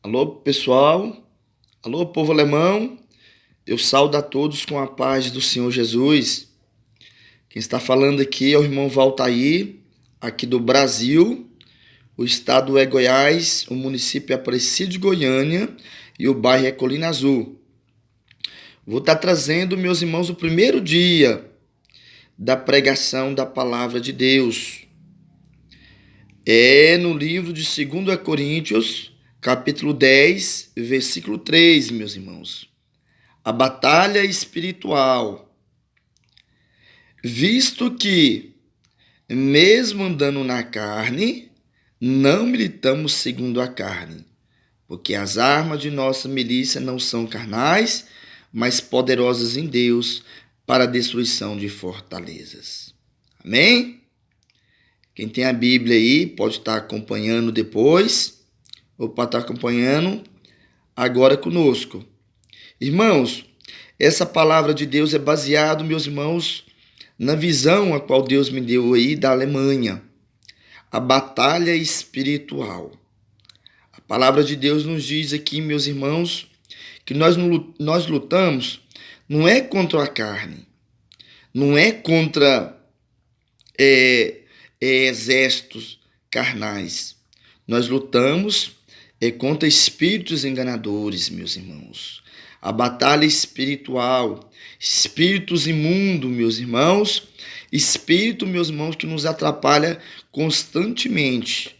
Alô, pessoal. Alô, povo alemão. Eu saúdo a todos com a paz do Senhor Jesus. Quem está falando aqui é o irmão Valtair, aqui do Brasil. O estado é Goiás, o município é Aparecido de Goiânia e o bairro é Colina Azul. Vou estar trazendo, meus irmãos, o primeiro dia da pregação da palavra de Deus. É no livro de 2 Coríntios, capítulo 10, versículo 3, meus irmãos. A batalha espiritual. Visto que, mesmo andando na carne, não militamos segundo a carne, porque as armas de nossa milícia não são carnais, mas poderosas em Deus para a destruição de fortalezas. Amém? Quem tem a Bíblia aí pode estar acompanhando depois, ou pode estar acompanhando agora conosco. Irmãos, essa palavra de Deus é baseada, meus irmãos, na visão a qual Deus me deu aí da Alemanha. A batalha espiritual. A palavra de Deus nos diz aqui, meus irmãos, que nós lutamos não é contra a carne, não é contra exércitos carnais. Nós lutamos contra espíritos enganadores, meus irmãos. A batalha espiritual, espíritos imundos, meus irmãos, espírito, meus irmãos, que nos atrapalha constantemente.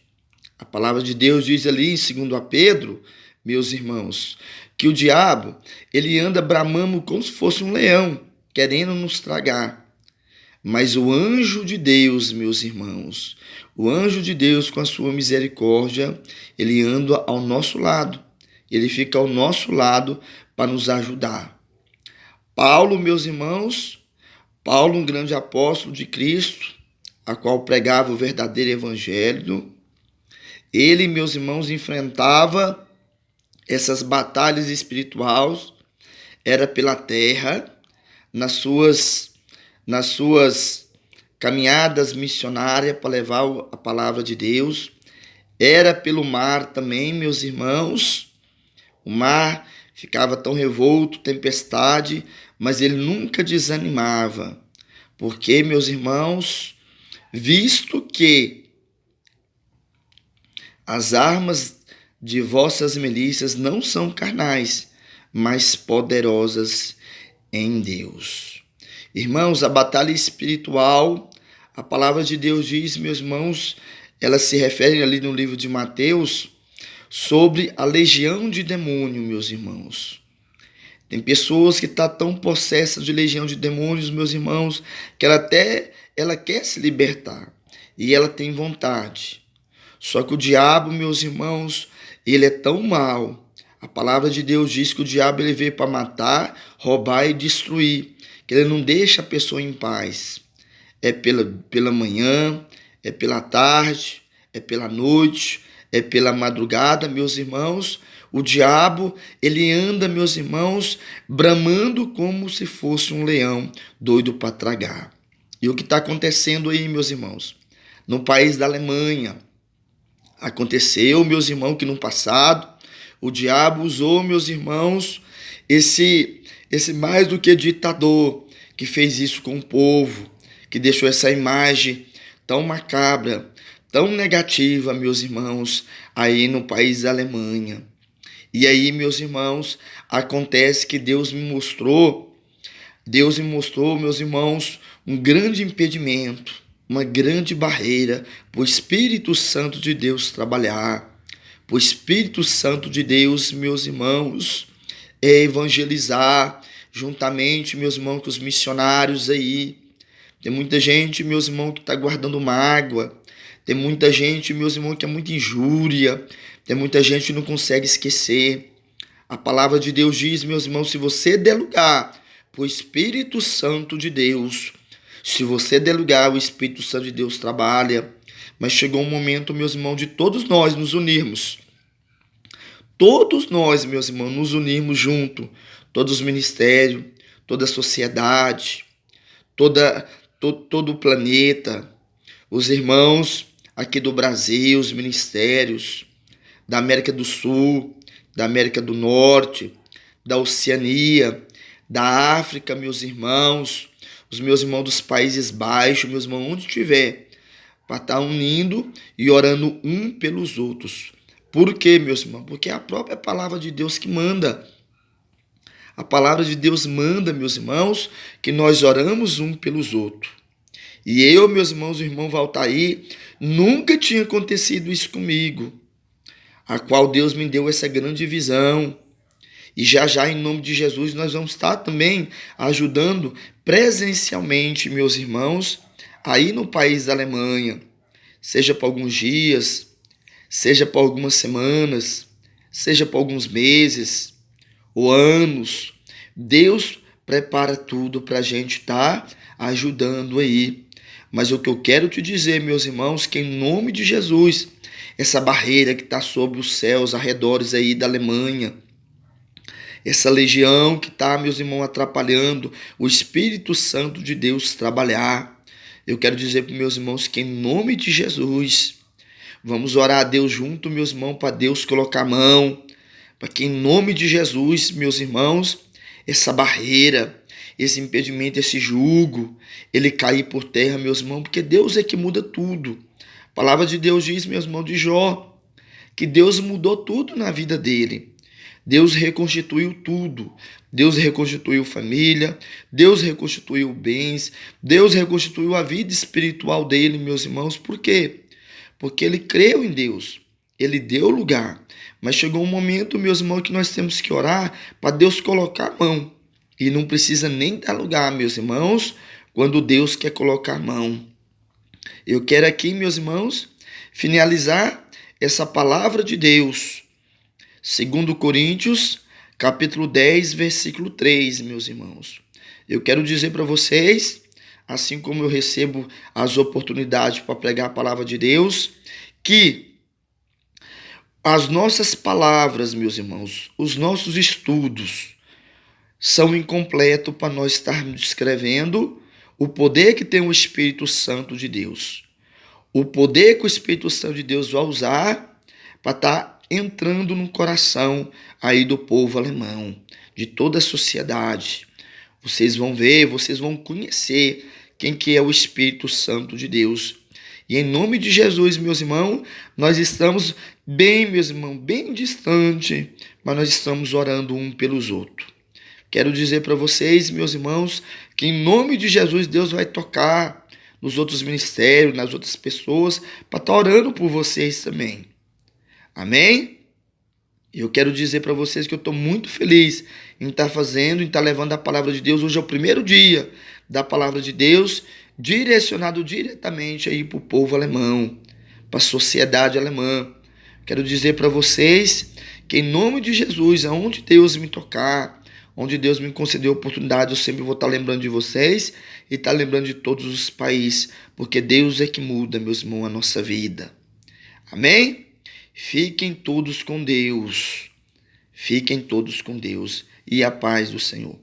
A palavra de Deus diz ali em 2 Pedro, meus irmãos, que o diabo, ele anda bramando como se fosse um leão, querendo nos tragar. Mas o anjo de Deus, meus irmãos, o anjo de Deus com a sua misericórdia, ele anda ao nosso lado. Ele fica ao nosso lado para nos ajudar. Paulo, meus irmãos, Paulo, um grande apóstolo de Cristo, a qual pregava o verdadeiro evangelho, ele, meus irmãos, enfrentava essas batalhas espirituais, era pela terra, nas suas caminhadas missionárias para levar a palavra de Deus, era pelo mar também, meus irmãos. O mar ficava tão revolto, tempestade, mas ele nunca desanimava. Porque, meus irmãos, visto que as armas de vossas milícias não são carnais, mas poderosas em Deus. Irmãos, a batalha espiritual, a palavra de Deus diz, meus irmãos, ela se refere ali no livro de Mateus, sobre a legião de demônio, meus irmãos. Tem pessoas que estão tão possessas de legião de demônios, meus irmãos, que ela quer se libertar e ela tem vontade. Só que o diabo, meus irmãos, ele é tão mau. A palavra de Deus diz que o diabo ele veio para matar, roubar e destruir, que ele não deixa a pessoa em paz. É pela manhã, é pela tarde, é pela noite, é pela madrugada, meus irmãos. O diabo, ele anda, meus irmãos, bramando como se fosse um leão doido para tragar. E o que está acontecendo aí, meus irmãos? No país da Alemanha, aconteceu, meus irmãos, que no passado, o diabo usou, meus irmãos, esse mais do que ditador, que fez isso com o povo, que deixou essa imagem tão macabra, tão negativa, meus irmãos, aí no país da Alemanha. E aí, meus irmãos, acontece que Deus me mostrou, meus irmãos, um grande impedimento, uma grande barreira para o Espírito Santo de Deus trabalhar, para o Espírito Santo de Deus, meus irmãos, evangelizar, juntamente, meus irmãos, com os missionários aí. Tem muita gente, meus irmãos, que está guardando mágoa. Tem muita gente, meus irmãos, que é muita injúria. Tem muita gente que não consegue esquecer. A palavra de Deus diz, meus irmãos, se você der lugar para o Espírito Santo de Deus, se você der lugar, o Espírito Santo de Deus trabalha. Mas chegou um momento, meus irmãos, de todos nós nos unirmos. Todos nós, meus irmãos, nos unirmos junto. Todos os ministérios, toda a sociedade, todo o planeta, os irmãos aqui do Brasil, os ministérios, da América do Sul, da América do Norte, da Oceania, da África, meus irmãos, os meus irmãos dos Países Baixos, meus irmãos onde estiver, para estar unindo e orando um pelos outros. Por quê, meus irmãos? Porque é a própria palavra de Deus que manda. A palavra de Deus manda, meus irmãos, que nós oramos um pelos outros. E eu, meus irmãos, o irmão Valtair, nunca tinha acontecido isso comigo, a qual Deus me deu essa grande visão. E já já, em nome de Jesus, nós vamos estar também ajudando presencialmente, meus irmãos, aí no país da Alemanha, seja por alguns dias, seja por algumas semanas, seja por alguns meses ou anos. Deus prepara tudo para a gente estar ajudando aí. Mas o que eu quero te dizer, meus irmãos, que em nome de Jesus, essa barreira que está sobre os céus, arredores aí da Alemanha, essa legião que está, meus irmãos, atrapalhando o Espírito Santo de Deus trabalhar, eu quero dizer para meus irmãos que em nome de Jesus, vamos orar a Deus junto, meus irmãos, para Deus colocar a mão, para que em nome de Jesus, meus irmãos, essa barreira, esse impedimento, esse jugo, ele cair por terra, meus irmãos, porque Deus é que muda tudo. A palavra de Deus diz, meus irmãos, de Jó, que Deus mudou tudo na vida dele. Deus reconstituiu tudo. Deus reconstituiu família, Deus reconstituiu bens, Deus reconstituiu a vida espiritual dele, meus irmãos. Por quê? Porque ele creu em Deus, ele deu lugar. Mas chegou um momento, meus irmãos, que nós temos que orar para Deus colocar a mão. E não precisa nem dar lugar, meus irmãos, quando Deus quer colocar a mão. Eu quero aqui, meus irmãos, finalizar essa palavra de Deus. 2 Coríntios, capítulo 10, versículo 3, meus irmãos. Eu quero dizer para vocês, assim como eu recebo as oportunidades para pregar a palavra de Deus, que as nossas palavras, meus irmãos, os nossos estudos são incompletos para nós estarmos descrevendo o poder que tem o Espírito Santo de Deus. O poder que o Espírito Santo de Deus vai usar para estar entrando no coração aí do povo alemão, de toda a sociedade. Vocês vão ver, vocês vão conhecer quem que é o Espírito Santo de Deus. E em nome de Jesus, meus irmãos, nós estamos bem, meus irmãos, bem distante, mas nós estamos orando um pelos outros. Quero dizer para vocês, meus irmãos, que em nome de Jesus, Deus vai tocar nos outros ministérios, nas outras pessoas, para estar orando por vocês também. Amém? Eu quero dizer para vocês que eu estou muito feliz em estar fazendo, em estar levando a palavra de Deus. Hoje é o primeiro dia da palavra de Deus, direcionado diretamente aí para o povo alemão, para a sociedade alemã. Quero dizer para vocês que em nome de Jesus, aonde Deus me tocar, onde Deus me concedeu a oportunidade, eu sempre vou estar lembrando de vocês e estar lembrando de todos os países, porque Deus é que muda, meus irmãos, a nossa vida. Amém? Fiquem todos com Deus. Fiquem todos com Deus e a paz do Senhor.